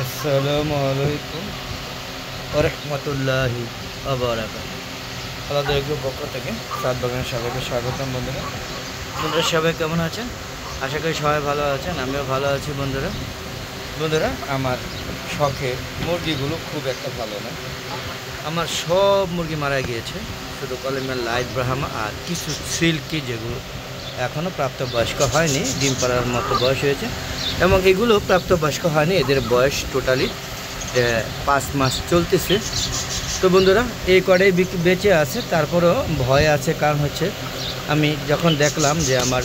আসসালামু আলাইকুম ওয়া রাহমাতুল্লাহি ওয়া বারাকাতুহু। আলাদা গ্রুপ পক্ষ থেকে সাত বাগানের সবাইকে স্বাগতম। বন্ধুরা সবাই কেমন আছেন? আশা করি সবাই ভালো আছেন, আমিও ভালো আছি। বন্ধুরা আমার শখের মুরগিগুলো খুব একটা ভালো না। আমার সব মুরগি মারা গিয়েছে, শুধু কলমের লাইট ব্রাহ্মা আর কিছু সিল্কি যেগুলো এখনও প্রাপ্তবয়স্ক হয়নি, ডিম পাড়ার মতো বয়স হয়েছে, এবং এগুলো প্রাপ্তবয়স্ক হয়নি। এদের বয়স টোটালি 5 মাস চলতেছে। তো বন্ধুরা এই কড়াই বেঁচে আছে, তারপরেও ভয় আছে। কারণ হচ্ছে আমি যখন দেখলাম যে আমার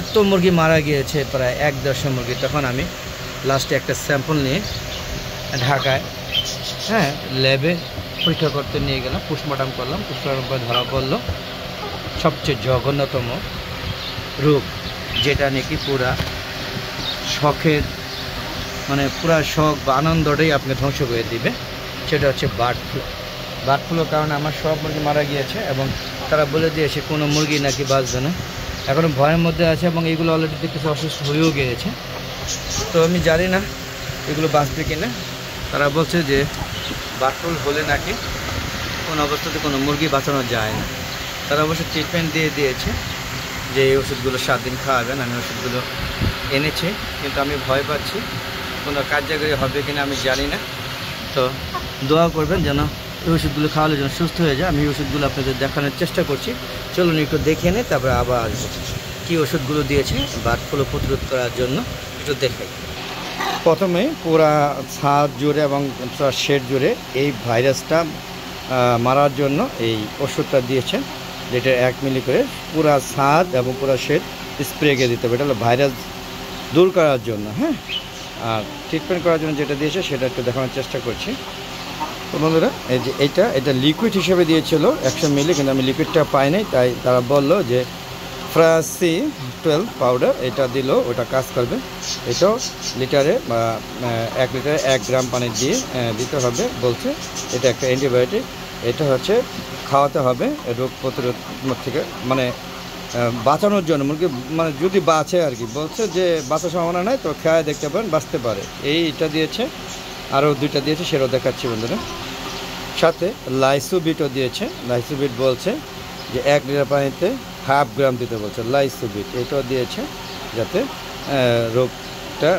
এত মুরগি মারা গিয়েছে, প্রায় 1/10 মুরগি, তখন আমি লাস্টে একটা স্যাম্পল নিয়ে ঢাকায় ল্যাবে পরীক্ষা করতে নিয়ে গেলাম। পোস্টমর্টম করলাম। পোস্টমর্টম করে ধরা পড়লো সবচেয়ে জঘন্যতম রোগ, যেটা নাকি পুরা শখের পুরা শখ বা আনন্দটাই আপনি ধ্বংস করে দিবে। সেটা হচ্ছে বার্ড ফ্লু। কারণে আমার সব মুরগি মারা গিয়েছে এবং তারা বলে দিয়েছে কোনো মুরগি নাকি বাঁচবে না। এখনও ভয়ের মধ্যে আছে এবং এগুলো অলরেডি কিছু অসুস্থ হয়েও গিয়েছে। তো আমি জানি না এগুলো বাঁচবে কিনা। তারা বলছে যে বার্ড ফ্লু হলে নাকি কোনো অবস্থাতে কোনো মুরগি বাঁচানো যায় না। তারা অবশ্য ট্রিটমেন্ট দিয়ে দিয়েছে যে এই ওষুধগুলো 7 দিন খাওয়াবেন। আমি ওষুধগুলো এনেছি, কিন্তু আমি ভয় পাচ্ছি কোনো কার্যকরী হবে কিনা আমি জানি না। তো দোয়া করবেন যেন এই ওষুধগুলো খাওয়ালে যেন সুস্থ হয়ে যায়। আমি এই ওষুধগুলো আপনাদের দেখানোর চেষ্টা করছি। চলুন একটু দেখে নিই, তারপরে আবার আসবো। কী ওষুধগুলো দিয়েছে বার্ড ফ্লু প্রতিরোধ করার জন্য একটু দেখাই। প্রথমে পুরা ছাদ জুড়ে এবং পুরা শেড জুড়ে এই ভাইরাসটা মারার জন্য এই ওষুধটা দিয়েছে, যেটা 1 মিলি করে পুরা ছাদ এবং পুরা শেড স্প্রে করে দিতে হবে। এটা হলো ভাইরাস দূর করার জন্য। আর ট্রিটমেন্ট করার জন্য যেটা দিয়েছে সেটা একটু দেখানোর চেষ্টা করছি। তো বন্ধুরা এই যে এটা লিকুইড হিসেবে দিয়েছিল 100 মিলি, কিন্তু আমি লিকুইডটা পাই নাই। তাই তারা বললো যে ফ্রাসি 12 পাউডার এটা দিল, ওটা কাজ করবে। এটাও লিটারে বা 1 লিটারে 1 গ্রাম পানি দিয়ে দিতে হবে বলছে। এটা একটা অ্যান্টিবায়োটিক। এটা হচ্ছে খাওয়াতে হবে রোগ প্রতিরোধ থেকে, বাঁচানোর জন্য মুরগি, যদি বাঁচে আর কি। বলছে যে বাঁচার সম্ভাবনা নাই, তো খেয়ে দেখতে পারেন, বাঁচতে পারে। এইটা দিয়েছে, আরও 2টা দিয়েছে, সেটাও দেখাচ্ছি বন্ধুরা। সাথে লাইসোবিটও দিয়েছে। লাইসোবিট বলছে যে 1 লিটার পানিতে 1/2 গ্রাম দিতে বলছে লাইসোবিট। এটাও দিয়েছে যাতে রোগটা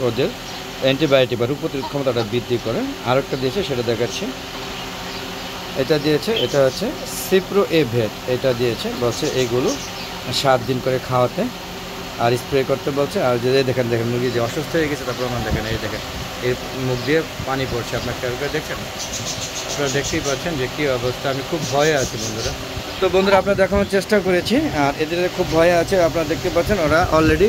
ওদের অ্যান্টিবায়োটিক বা রোগ প্রতিরোধ ক্ষমতাটা বৃদ্ধি করে। আরেকটা দিয়েছে, সেটা দেখাচ্ছি। এটা দিয়েছে, এটা হচ্ছে সিপ্রোএভেট। এটা দিয়েছে, বলছে এইগুলো 7 দিন করে খাওয়াতে আর স্প্রে করতে বলছে। আর যদি দেখেন মুরগি যে অসুস্থ হয়ে গেছে তার প্রমাণ দেখেন। এই দেখেন এর মুখ দিয়ে পানি পড়ছে, আপনার খেয়াল করে দেখছেন? আপনারা দেখতেই পাচ্ছেন যে কী অবস্থা। আমি খুব ভয়ে আছি বন্ধুরা। তো বন্ধুরা আপনারা দেখানোর চেষ্টা করেছি। আর এদের খুব ভয়ে আছে, আপনারা দেখতে পাচ্ছেন ওরা অলরেডি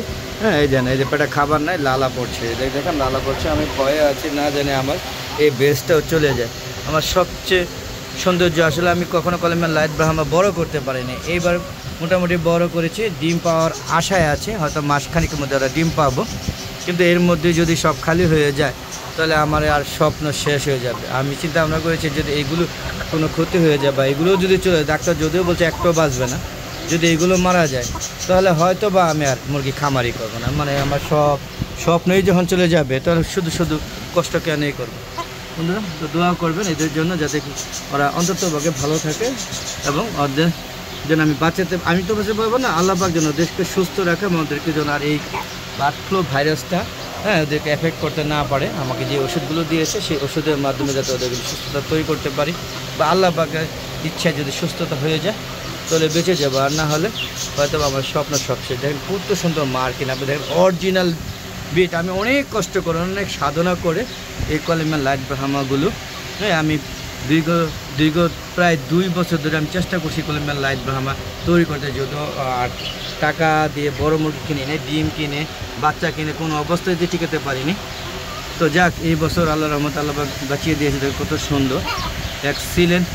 এই যে পেটে খাবার নাই, লালা পড়ছে। দেখেন লালা পড়ছে। আমি ভয়ে আছি, না জানি আমার এই বেসটাও চলে যায়। আমার সবচেয়ে সৌন্দর্য আসলে আমি কখনো কলমের লাইট ব্রাহ্মা বড় করতে পারিনি। এইবার মোটামুটি বড় করেছি, ডিম পাওয়ার আশায় আছে। হয়তো মাসখানিকের মধ্যে ওরা ডিম পাবো, কিন্তু এর মধ্যে যদি সব খালি হয়ে যায় তাহলে আমার আর স্বপ্ন শেষ হয়ে যাবে। আমি চিন্তা ভাবনা করেছি যদি এইগুলো কোনো ক্ষতি হয়ে যায় বা এগুলোও যদি চলে, ডাক্তার যদিও বলছে একটাও বাঁচবে না, যদি এগুলো মারা যায় তাহলে হয়তো বা আমি আর মুরগি খামারি করবো না। আমার সব স্বপ্নই যখন চলে যাবে তাহলে শুধু কষ্ট কেনই করবো। বন্ধুরা তো দোয়া করবেন এদের জন্য, যাতে ওরা অন্ততভাবে ভালো থাকে এবং ওদের যেন আমি তো বাঁচতে পারবো না, আল্লাহ পাক যেন দেশকে সুস্থ রাখে এবং ওদেরকে যেন আর এই বার্ড ফ্লু ভাইরাসটা ওদেরকে এফেক্ট করতে না পারে। আমাকে যে ওষুধগুলো দিয়েছে সেই ওষুধের মাধ্যমে যাতে ওদেরকে সুস্থতা তৈরি করতে পারি, বা আল্লাহ পাকের ইচ্ছায় যদি সুস্থতা হয়ে যায় তাহলে বেঁচে যাবো, আর না হলে হয়তো আমার স্বপ্ন সবচেয়ে। দেখেন কত সুন্দর মার্কিন, আপনি দেখেন অরিজিনাল বিট। আমি অনেক কষ্ট করে, অনেক সাধনা করে এই কলমের লাইট ব্রাহ্মাগুলো আমি দীর্ঘ প্রায় 2 বছর ধরে আমি চেষ্টা করছি কলমের লাইট ব্রাহ্মা তৈরি করতে। যদিও আর টাকা দিয়ে বড় মুরগি কিনে এনে ডিম কিনে বাচ্চা কিনে কোনো অবস্থায় দিয়ে টিকাতে পারিনি। তো যাক, এই বছর আল্লাহর রহমতে আল্লাহ বাঁচিয়ে দিয়েছে। দেখেন কত সুন্দর এক্সিলেন্ট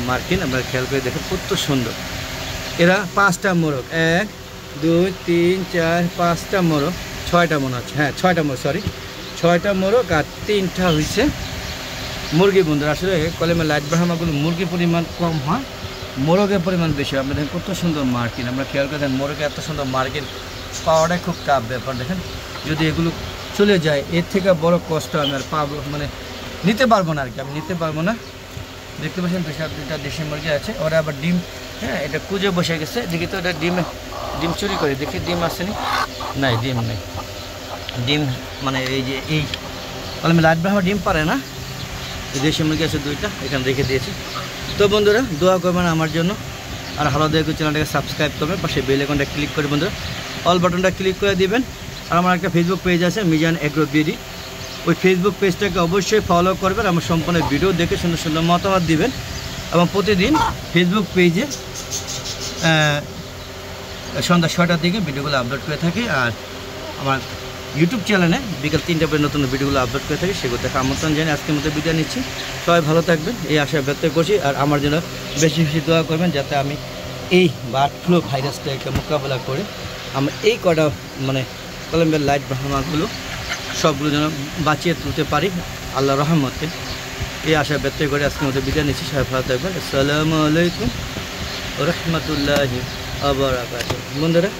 মার্কিন। আপনারা খেয়াল করে দেখেন কত সুন্দর। এরা 5টা মোরগ, 1 2 3 4 5টা মোরগ, 6টা মনে হচ্ছে, 6টা মোরগ, সরি 6টা মোরগ আর 3টা হয়েছে মুরগি। বন্ধুরা আসলে কলমের লাইট ব্রাহ্মাগুলো মুরগির পরিমাণ কম হয়, মোরগের পরিমাণ বেশি। আপনারা দেখেন কত সুন্দর মার্কিন। আমরা খেয়াল করে দেখেন মোরগে এত সুন্দর মার্কিন পাওয়াটাই খুব টাফ ব্যাপার। দেখেন যদি এগুলো চলে যায়, এর থেকে বড় কষ্ট আমি আর পাবো মানে নিতে পারবো না আর কি, আমি নিতে পারবো না। দেখতে পাচ্ছেন দুটা দেশি মুরগি আছে, ওরা আবার ডিম, হ্যাঁ এটা কুজে বসে গেছে, দেখি তো এটা ডিম চুরি করে, দেখি ডিম আসেনি, নাই ডিম নেই, ডিম মানে এই যে এই আমি লাইট ব্রাহ্মা ডিম পারে না, এই দেশি মুরগি আছে দুইটা, এখানে রেখে দিয়েছি। তো বন্ধুরা দোয়া করবেন আমার জন্য, আর হালো দেখো চ্যানেলটাকে সাবস্ক্রাইব করবেন, পাশে বেল আইকনটা ক্লিক করে বন্ধুরা অল বাটনটা ক্লিক করে দিবেন। আর আমার একটা ফেসবুক পেজ আছে মিজান এগ্রো বিডি, ওই ফেসবুক পেজটাকে অবশ্যই ফলো করবেন, আমার সম্পূর্ণ ভিডিও দেখে সুন্দর সুন্দর মতামত দিবেন। এবং প্রতিদিন ফেসবুক পেজে সন্ধ্যা 6টার দিকে ভিডিওগুলো আপলোড করে থাকি, আর আমার ইউটিউব চ্যানেলে বিকাল 3টা পর্যন্ত নতুন ভিডিওগুলো আপলোড করে থাকি, সেগুলো দেখে আমন্ত্রণ জানিয়ে আজকের মতো বিদায় নিচ্ছি। সবাই ভালো থাকবেন এই আশা ব্যক্ত করছি, আর আমার জন্য বেশি বেশি দোয়া করবেন যাতে আমি এই বার্ড ফ্লু ভাইরাসটাকে মোকাবেলা করে আমি এই কটা মানে কলম্বিয়ার লাইট ব্রাহ্মণগুলো সবগুলো যেন বাঁচিয়ে তুলতে পারি আল্লাহ রহমতে, এই আশা ব্যক্ত করে আজকের মতো বিদায় নিচ্ছি। সবাই ভালো থাকবেন। আসসালামু আলাইকুম রহমতুল্লাহি বারাকাতুহু। বন্ধুরা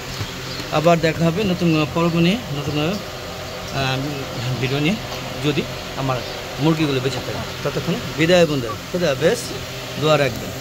আবার দেখা হবে নতুন পর্ব নিয়ে, নতুন ভিডিও নিয়ে, যদি আমার মুরগিগুলো বেঁচে থাকে। ততক্ষণ বিদায় বন্ধুরা, খুদা হাফেজ, দোয়া রাখবেন।